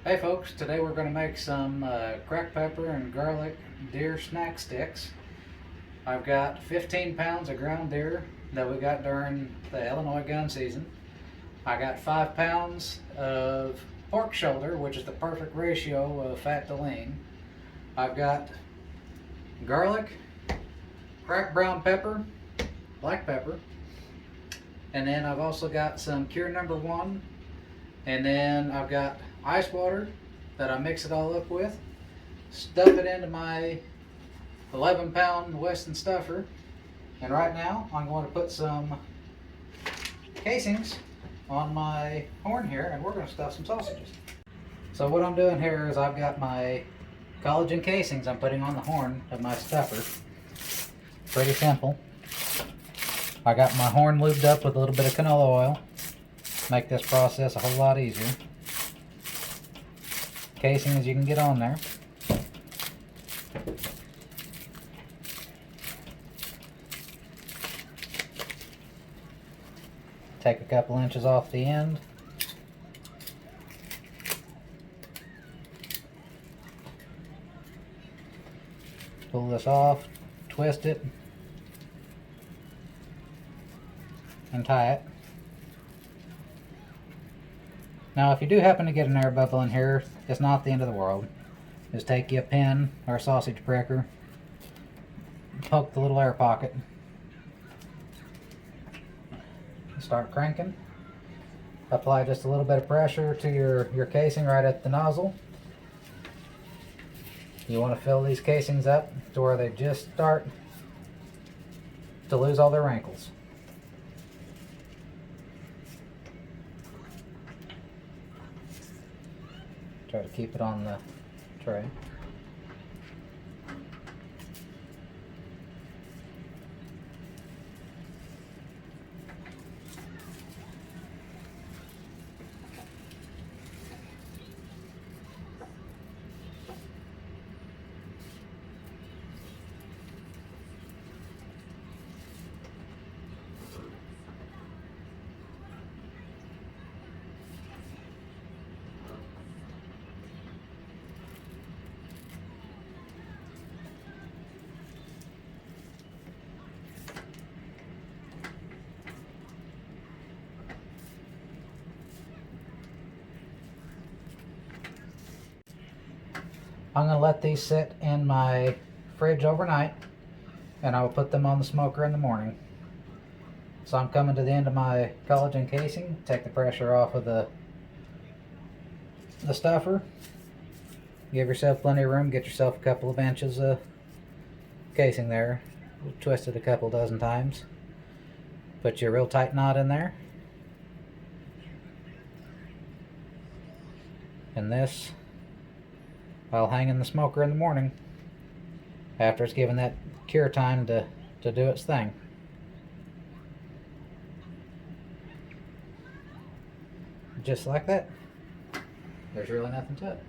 Hey folks, today we're going to make some cracked pepper and garlic deer snack sticks. I've got 15 pounds of ground deer that we got during the Illinois gun season. I got 5 pounds of pork shoulder, which is the perfect ratio of fat to lean. I've got garlic, cracked brown pepper, black pepper, and then I've also got some Cure Number 1, and then I've got ice water that I mix it all up with, stuff it into my 11-pound Weston stuffer, and right now I'm going to put some casings on my horn here, and we're going to stuff some sausages. So what I'm doing here is I've got my collagen casings I'm putting on the horn of my stuffer. Pretty simple. I got my horn lubed up with a little bit of canola oil. Make this process a whole lot easier. Casings you can get on there. Take a couple inches off the end. Pull this off, twist it, and tie it. Now if you do happen to get an air bubble in here, it's not the end of the world. Just take you a pin or a sausage pricker, poke the little air pocket, start cranking. Apply just a little bit of pressure to your casing right at the nozzle. You want to fill these casings up to where they just start to lose all their wrinkles. Try to keep it on the tray. I'm going to let these sit in my fridge overnight, and I will put them on the smoker in the morning. So I'm coming to the end of my collagen casing. Take the pressure off of the stuffer. Give yourself plenty of room. Get yourself a couple of inches of casing there. Twist it a couple dozen times. Put your real tight knot in there. And this I'll hang in the smoker in the morning after it's given that cure time to do its thing. Just like that. There's really nothing to it.